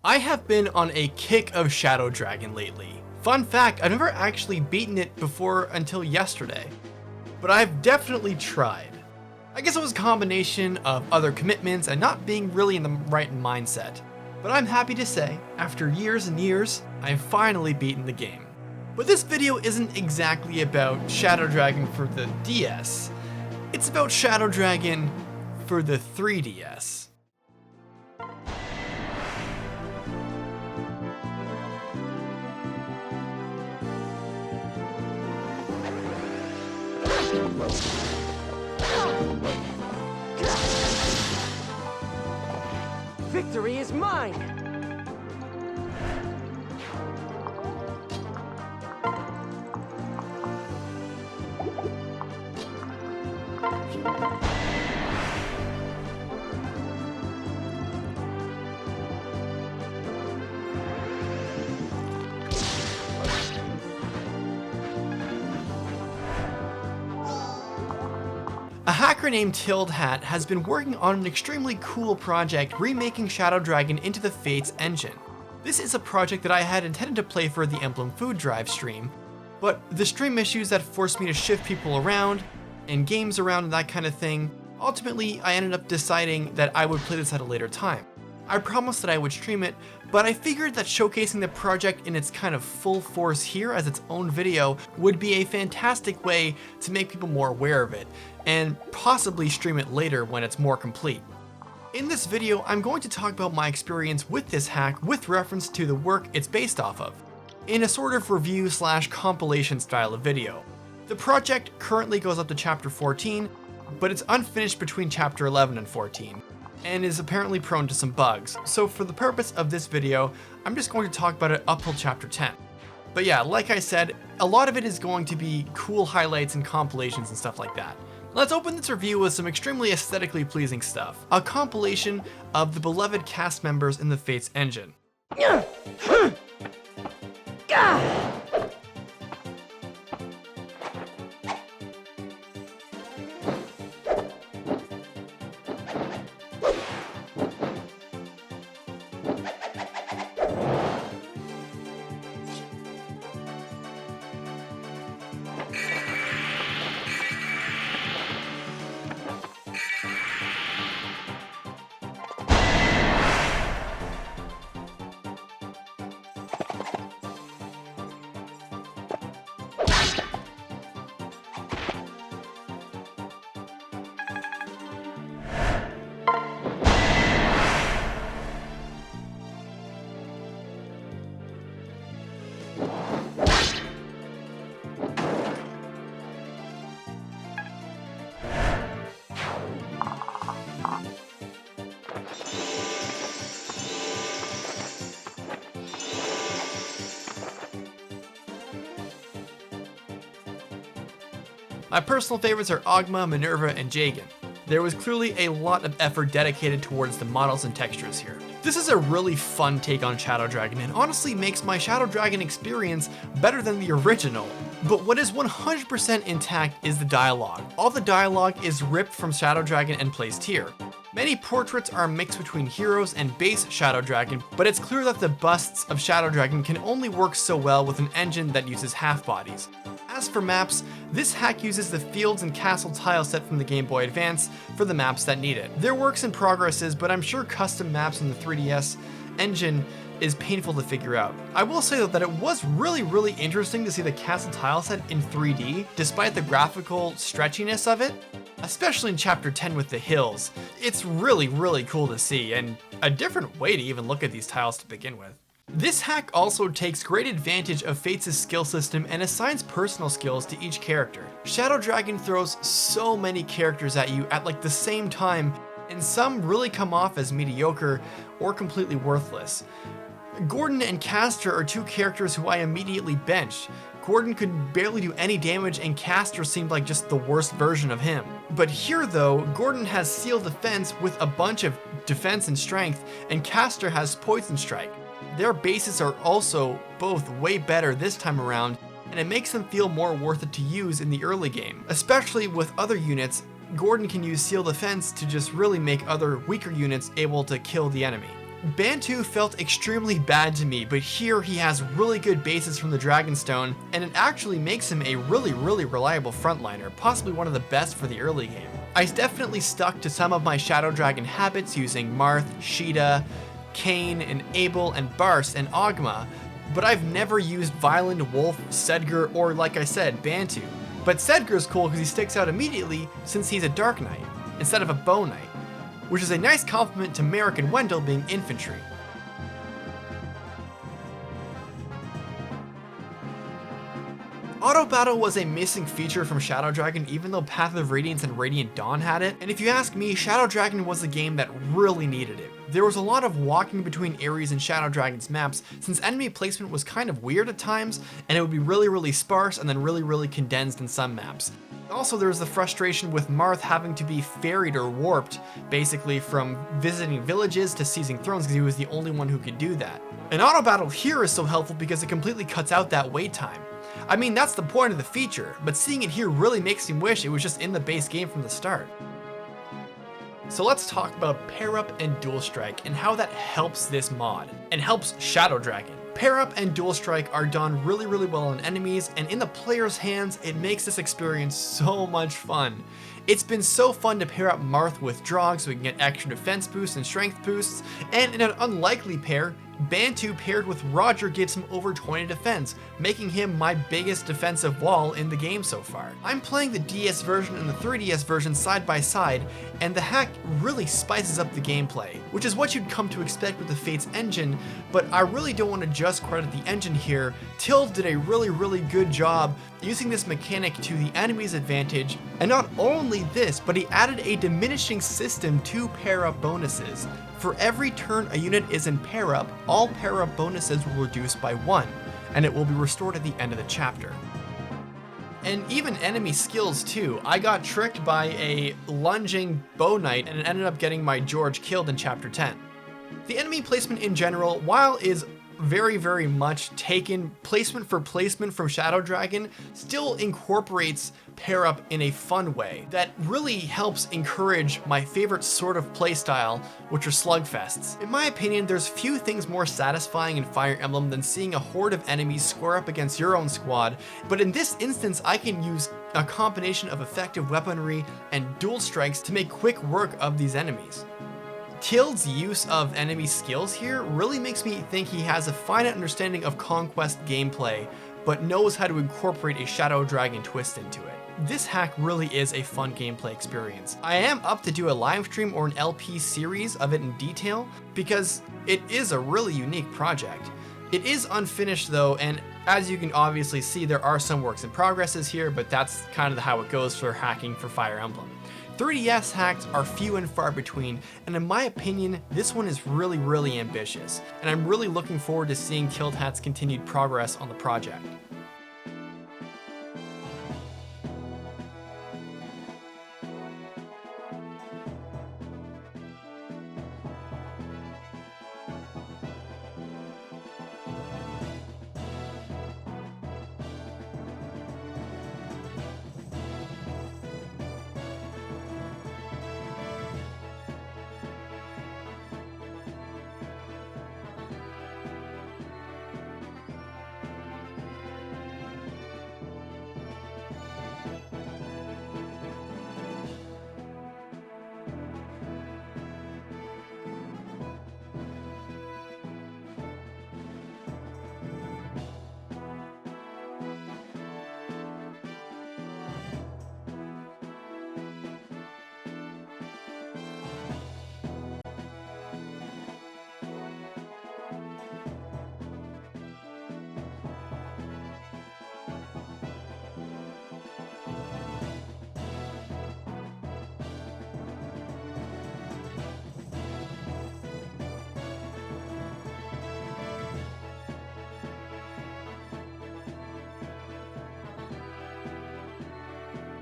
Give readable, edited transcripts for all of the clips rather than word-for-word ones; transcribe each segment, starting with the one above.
I have been on a kick of Shadow Dragon lately. Fun fact, I've never actually beaten it before until yesterday, but I've definitely tried. I guess it was a combination of other commitments and not being really in the right mindset. But I'm happy to say, after years and years, I've finally beaten the game. But this video isn't exactly about Shadow Dragon for the DS. It's about Shadow Dragon for the 3DS. Victory is mine! A hacker named TildeHat has been working on an extremely cool project remaking Shadow Dragon into the Fates engine. This is a project that I had intended to play for the Emblem Food Drive stream, but the stream issues that forced me to shift people around and games around and that kind of thing, ultimately I ended up deciding that I would play this at a later time. I promised that I would stream it, but I figured that showcasing the project in its kind of full force here as its own video would be a fantastic way to make people more aware of it, and possibly stream it later when it's more complete. In this video, I'm going to talk about my experience with this hack with reference to the work it's based off of, in a sort of review / compilation style of video. The project currently goes up to chapter 14, but it's unfinished between chapter 11 and 14. And is apparently prone to some bugs, so for the purpose of this video, I'm just going to talk about it up till chapter 10. But yeah, like I said, a lot of it is going to be cool highlights and compilations and stuff like that. Let's open this review with some extremely aesthetically pleasing stuff. A compilation of the beloved cast members in the Fates engine. My personal favorites are Ogma, Minerva, and Jagan. There was clearly a lot of effort dedicated towards the models and textures here. This is a really fun take on Shadow Dragon and honestly makes my Shadow Dragon experience better than the original. But what is 100% intact is the dialogue. All the dialogue is ripped from Shadow Dragon and placed here. Many portraits are mixed between heroes and base Shadow Dragon, but it's clear that the busts of Shadow Dragon can only work so well with an engine that uses half bodies. As for maps, this hack uses the fields and castle tile set from the Game Boy Advance for the maps that need it. They're works in progresses, but I'm sure custom maps in the 3DS engine is painful to figure out. I will say though that it was really interesting to see the castle tile set in 3D, despite the graphical stretchiness of it, especially in chapter 10 with the hills. It's really cool to see, and a different way to even look at these tiles to begin with. This hack also takes great advantage of Fates' skill system and assigns personal skills to each character. Shadow Dragon throws so many characters at you at like the same time, and some really come off as mediocre or completely worthless. Gordon and Castor are two characters who I immediately benched. Gordon could barely do any damage and Castor seemed like just the worst version of him. But here though, Gordon has Seal Defense with a bunch of defense and strength, and Castor has Poison Strike. Their bases are also both way better this time around, and it makes them feel more worth it to use in the early game. Especially with other units, Gordon can use Seal Defense to just really make other weaker units able to kill the enemy. Bantu felt extremely bad to me, but here he has really good bases from the Dragonstone, and it actually makes him a really reliable frontliner, possibly one of the best for the early game. I definitely stuck to some of my Shadow Dragon habits using Marth, Sheeta, Kain, and Abel, and Barst, and Ogma, but I've never used Violent, Wolf, Sedgar, or like I said, Bantu. But Sedgar's cool because he sticks out immediately since he's a Dark Knight, instead of a Bow Knight, which is a nice compliment to Merrick and Wendell being infantry. Auto battle was a missing feature from Shadow Dragon, even though Path of Radiance and Radiant Dawn had it, and if you ask me, Shadow Dragon was the game that really needed it. There was a lot of walking between areas in Shadow Dragon's maps, since enemy placement was kind of weird at times, and it would be really sparse and then really condensed in some maps. Also, there was the frustration with Marth having to be ferried or warped, basically from visiting villages to seizing thrones, because he was the only one who could do that. And auto battle here is so helpful because it completely cuts out that wait time. I mean, that's the point of the feature, but seeing it here really makes me wish it was just in the base game from the start. So let's talk about pair up and dual strike and how that helps this mod, and helps Shadow Dragon. Pair up and dual strike are done really well on enemies, and in the player's hands, it makes this experience so much fun. It's been so fun to pair up Marth with Drog so we can get extra defense boosts and strength boosts, and in an unlikely pair, Bantu paired with Roger gives him over 20 defense, making him my biggest defensive wall in the game so far. I'm playing the DS version and the 3DS version side by side, and the hack really spices up the gameplay, which is what you'd come to expect with the Fates engine, but I really don't want to just credit the engine here. Tilde did a really good job using this mechanic to the enemy's advantage, and not only this, but he added a diminishing system to pair up bonuses. For every turn a unit is in pair up, all pair up bonuses will reduce by 1, and it will be restored at the end of the chapter. And even enemy skills too. I got tricked by a lunging Bow Knight and ended up getting my George killed in chapter 10. The enemy placement in general, while is very much taken placement for placement from Shadow Dragon, still incorporates pair up in a fun way that really helps encourage my favorite sort of playstyle, which are slugfests. In my opinion, there's few things more satisfying in Fire Emblem than seeing a horde of enemies square up against your own squad, but in this instance I can use a combination of effective weaponry and dual strikes to make quick work of these enemies. Tilde's use of enemy skills here really makes me think he has a finite understanding of conquest gameplay, but knows how to incorporate a Shadow Dragon twist into it. This hack really is a fun gameplay experience. I am up to do a live stream or an LP series of it in detail, because it is a really unique project. It is unfinished though, and as you can obviously see, there are some works in progresses here, but that's kind of how it goes for hacking for Fire Emblem. 3DS hacks are few and far between, and in my opinion, this one is really ambitious, and I'm really looking forward to seeing TildeHat's continued progress on the project.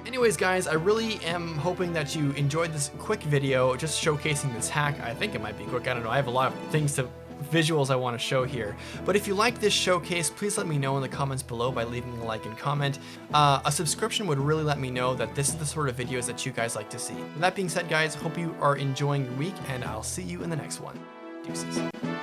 Anyways guys, I really am hoping that you enjoyed this quick video just showcasing this hack. I think it might be quick, I don't know, I have a lot of visuals I want to show here. But if you like this showcase, please let me know in the comments below by leaving a like and comment. A subscription would really let me know that this is the sort of videos that you guys like to see. With that being said guys, hope you are enjoying your week, and I'll see you in the next one. Deuces.